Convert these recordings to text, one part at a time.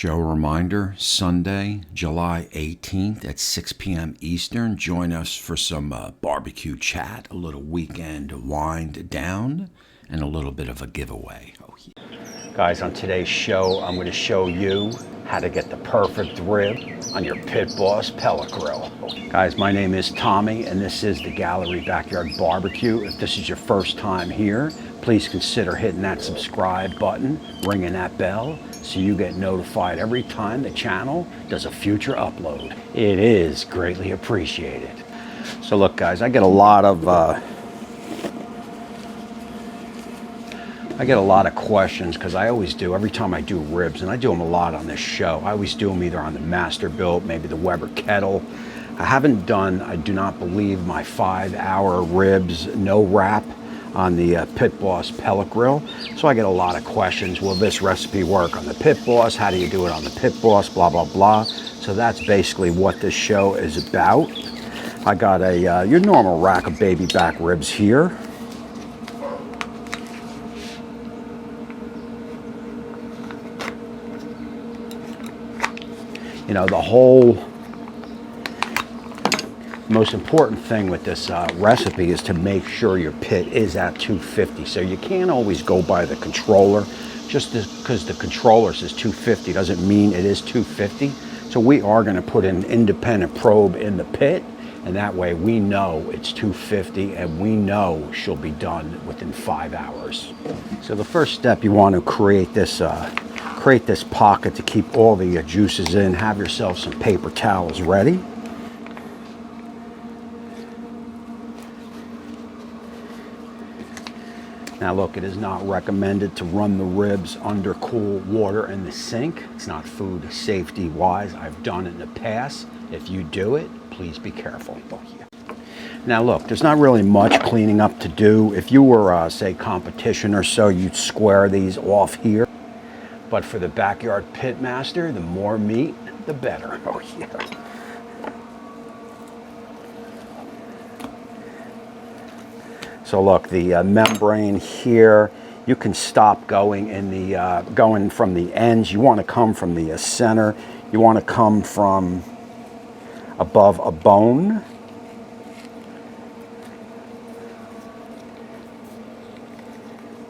Show reminder, Sunday, July 18th at 6 p.m. Eastern. Join us for some barbecue chat, a little weekend wind down, and a little bit of a giveaway. Oh, yeah. Guys, on today's show, I'm going to show you how to get the perfect rib on your Pit Boss pellet grill. Guys, my name is Tommy, and this is the Gallery Backyard Barbecue. If this is your first time here, please consider hitting that subscribe button, ringing that bell, so you get notified every time the channel does a future upload. It is greatly appreciated. So look, guys, I get a lot of questions, because I always do every time I do ribs, and I do them a lot on this show. I always do them either on the Masterbuilt, maybe the Weber kettle. I haven't done, I do not believe, my 5-hour ribs no wrap on the Pit Boss pellet grill. So I get a lot of questions. Will this recipe work on the Pit Boss? How do you do it on the Pit Boss? Blah, blah, blah. So that's basically what this show is about. I got a your normal rack of baby back ribs here. You know, the whole most important thing with this recipe is to make sure your pit is at 250. So you can't always go by the controller. Just because the controller says 250 doesn't mean it is 250. So we are going to put an independent probe in the pit, and that way we know it's 250, and we know she'll be done within 5 hours. So the first step, you want to create this pocket to keep all the juices in. Have yourself some paper towels ready. Now look, it is not recommended to run the ribs under cool water in the sink. It's not food safety wise. I've done it in the past. If you do it, please be careful. Oh, yeah. Now look, there's not really much cleaning up to do. If you were, say, competition or so, you'd square these off here. But for the backyard pit master, the more meat, the better. Oh yeah. So look, the membrane here, you can stop going in the going from the ends. You want to come from the center. You want to come from above a bone.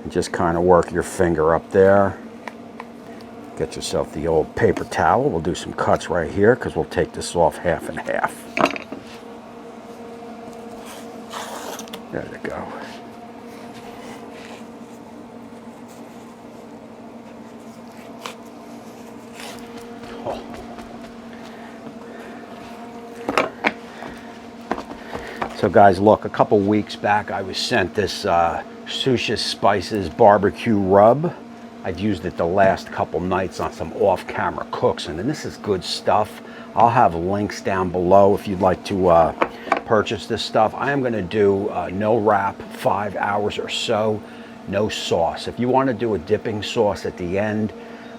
And just kind of work your finger up there. Get yourself the old paper towel. We'll do some cuts right here, because we'll take this off half and half. There you go. Oh. So guys, look, a couple weeks back I was sent this Sushi Spices barbecue rub. I've used it the last couple nights on some off-camera cooks, and this is good stuff. I'll have links down below if you'd like to purchase this stuff. I am going to do no wrap, 5 hours or so, no sauce. If you want to do a dipping sauce at the end,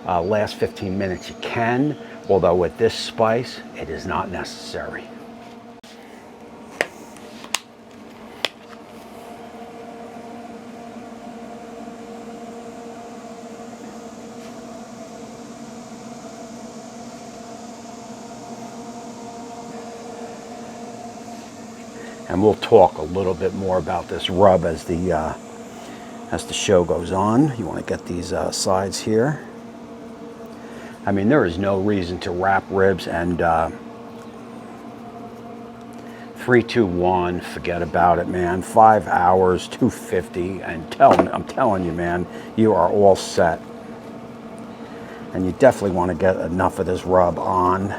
last 15 minutes you can, although with this spice it is not necessary. And we'll talk a little bit more about this rub as the show goes on. You want to get these sides here. I mean, there is no reason to wrap ribs and 3, 2, 1, forget about it, man. 5 hours, 250, and I'm telling you, man, you are all set. And you definitely want to get enough of this rub on.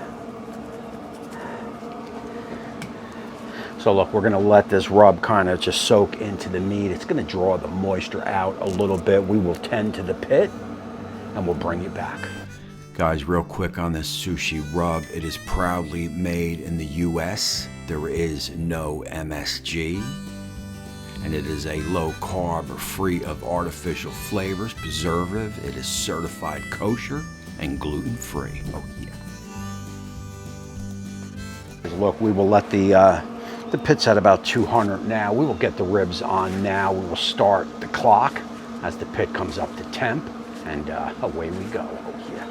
So look, we're going to let this rub kind of just soak into the meat. It's going to draw the moisture out a little bit. We will tend to the pit, and we'll bring you back. Guys, real quick on this sushi rub. It is proudly made in the US. There is no MSG. And it is a low carb or free of artificial flavors, preservative. It is certified kosher and gluten free. Oh yeah. Look, we will let the pit's at about 200 now. We will get the ribs on now. We will start the clock as the pit comes up to temp, and away we go. Oh, yeah.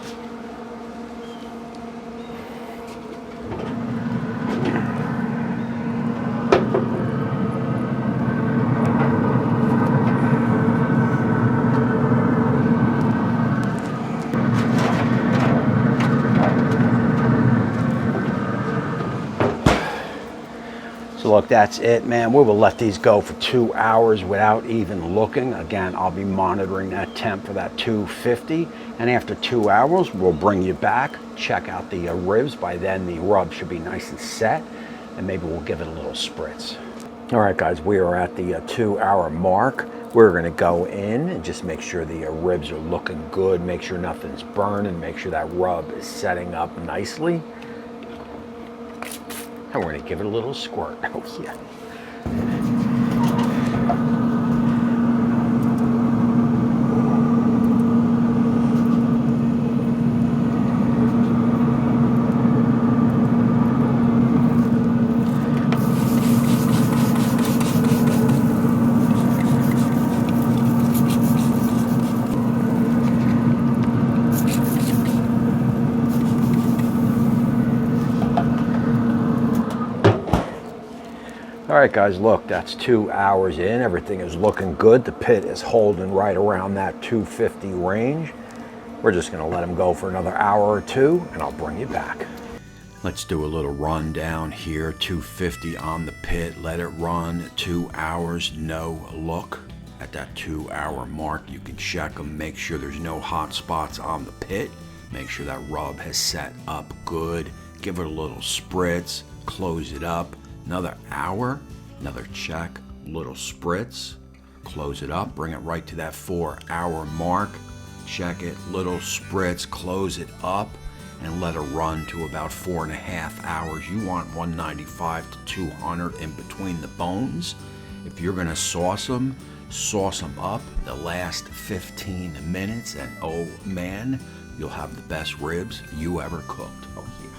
look, that's it, man. We will let these go for 2 hours without even looking. Again, I'll be monitoring that temp for that 250. And after 2 hours, we'll bring you back, check out the ribs. By then, the rub should be nice and set. And maybe we'll give it a little spritz. All right, guys, we are at the 2 hour mark. We're gonna go in and just make sure the ribs are looking good, make sure nothing's burning, make sure that rub is setting up nicely. And we're gonna give it a little squirt. Oh yeah. All right, guys, look, that's 2 hours in. Everything is looking good. The pit is holding right around that 250 range. We're just gonna let them go for another hour or two, and I'll bring you back. Let's do a little rundown here. 250 on the pit. Let it run 2 hours, no look. At that 2 hour mark, you can check them, make sure there's no hot spots on the pit. Make sure that rub has set up good. Give it a little spritz, close it up. Another hour, another check, little spritz, close it up, bring it right to that 4 hour mark, check it, little spritz, close it up, and let it run to about 4.5 hours. You want 195 to 200 in between the bones. If you're gonna sauce them up the last 15 minutes, and oh man, you'll have the best ribs you ever cooked. Oh yeah.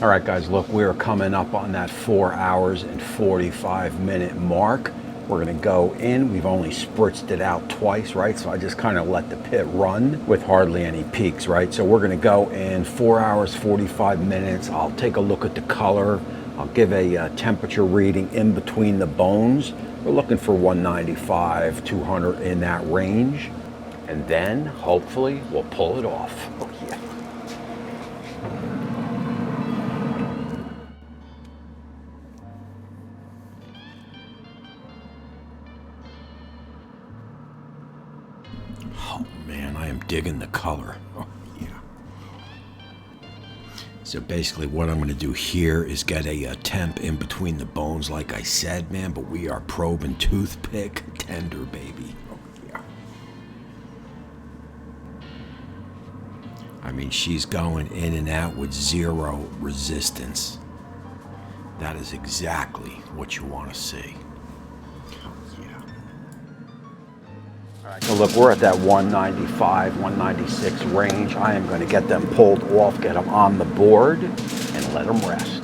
All right, guys, look, we're coming up on that 4 hours and 45 minute mark. We're gonna go in. We've only spritzed it out twice, right? So I just kind of let the pit run with hardly any peaks, right? So we're gonna go in 4 hours, 45 minutes. I'll take a look at the color. I'll give a temperature reading in between the bones. We're looking for 195, 200 in that range. And then hopefully we'll pull it off. Oh yeah. Oh man, I am digging the color. Oh yeah. So basically what I'm going to do here is get a temp in between the bones like I said, man, but we are probing toothpick tender, baby. Oh yeah. I mean, she's going in and out with zero resistance. That is exactly what you want to see. So look, we're at that 195, 196 range. I am going to get them pulled off, get them on the board, and let them rest.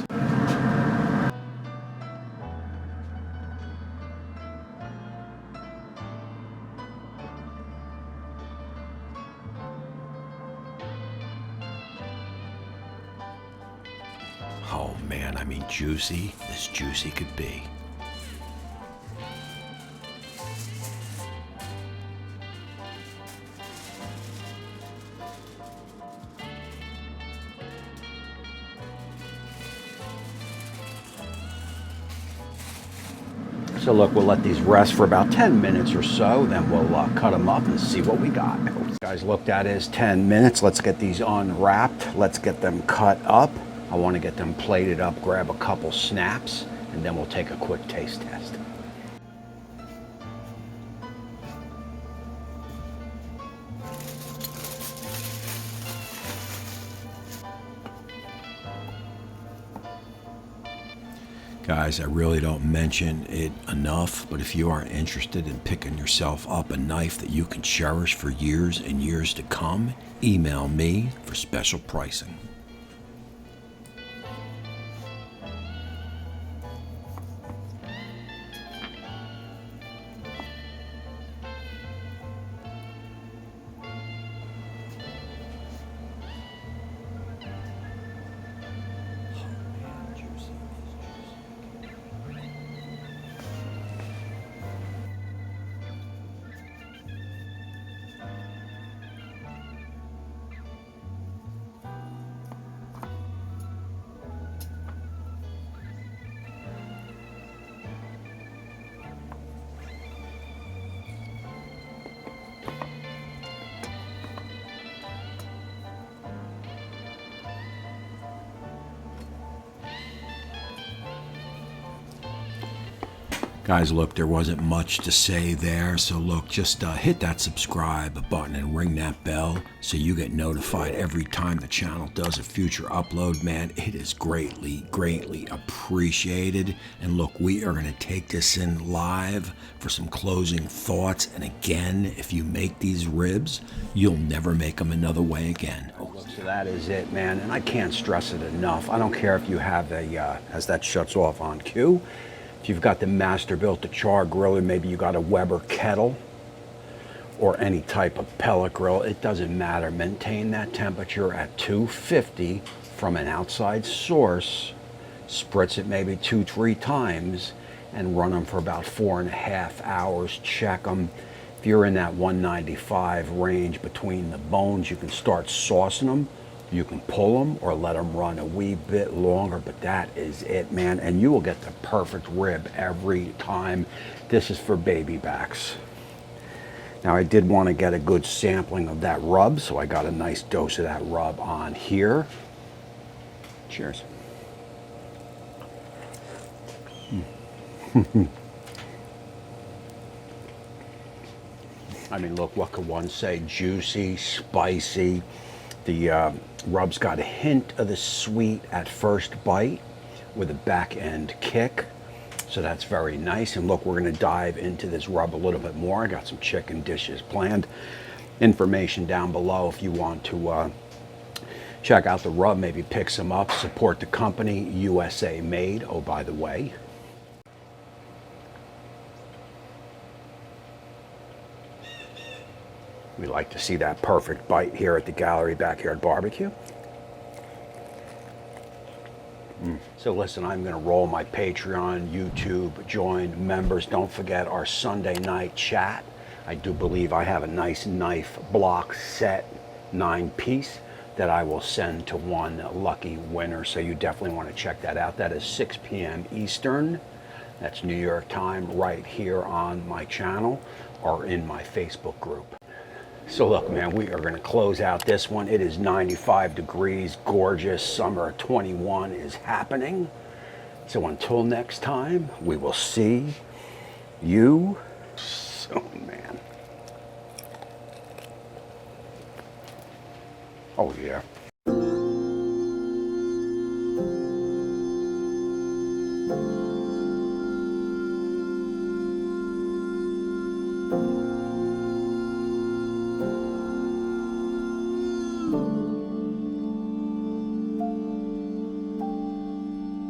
Oh man, I mean, juicy as juicy could be. So look, we'll let these rest for about 10 minutes or so, then we'll cut them up and see what we got. Guys, look, that is 10 minutes. Let's get these unwrapped. Let's get them cut up. I want to get them plated up, grab a couple snaps, and then we'll take a quick taste test. Guys, I really don't mention it enough, but if you are interested in picking yourself up a knife that you can cherish for years and years to come, email me for special pricing. Guys, look, there wasn't much to say there, so look, just hit that subscribe button and ring that bell so you get notified every time the channel does a future upload. Man, it is greatly, greatly appreciated. And look, we are going to take this in live for some closing thoughts. And again, if you make these ribs, you'll never make them another way again. So that is it, man, and I can't stress it enough. I don't care if you have a, as that shuts off on cue, if you've got the Masterbuilt, the char grill, or maybe you got a Weber kettle or any type of pellet grill, it doesn't matter. Maintain that temperature at 250 from an outside source, spritz it maybe 2-3 times, and run them for about 4.5 hours. Check them. If you're in that 195 range between the bones, you can start saucing them. You can pull them or let them run a wee bit longer, but that is it, man. And you will get the perfect rib every time. This is for baby backs. Now, I did want to get a good sampling of that rub, so I got a nice dose of that rub on here. Cheers. I mean, look, what could one say? Juicy, spicy. The rub's got a hint of the sweet at first bite with a back end kick. So that's very nice. And look, we're going to dive into this rub a little bit more. I got some chicken dishes planned. Information down below if you want to check out the rub, maybe pick some up, support the company, USA made. Oh, by the way. We like to see that perfect bite here at the Gallery Backyard Barbecue. So listen, I'm going to roll my Patreon, YouTube, join members. Don't forget our Sunday night chat. I do believe I have a nice knife block set, 9-piece, that I will send to one lucky winner. So you definitely want to check that out. That is 6 p.m. Eastern. That's New York time, right here on my channel or in my Facebook group. So look, man, we are going to close out this one. It is 95 degrees, gorgeous. Summer 21 is happening. So until next time, we will see you soon, man. Oh, yeah.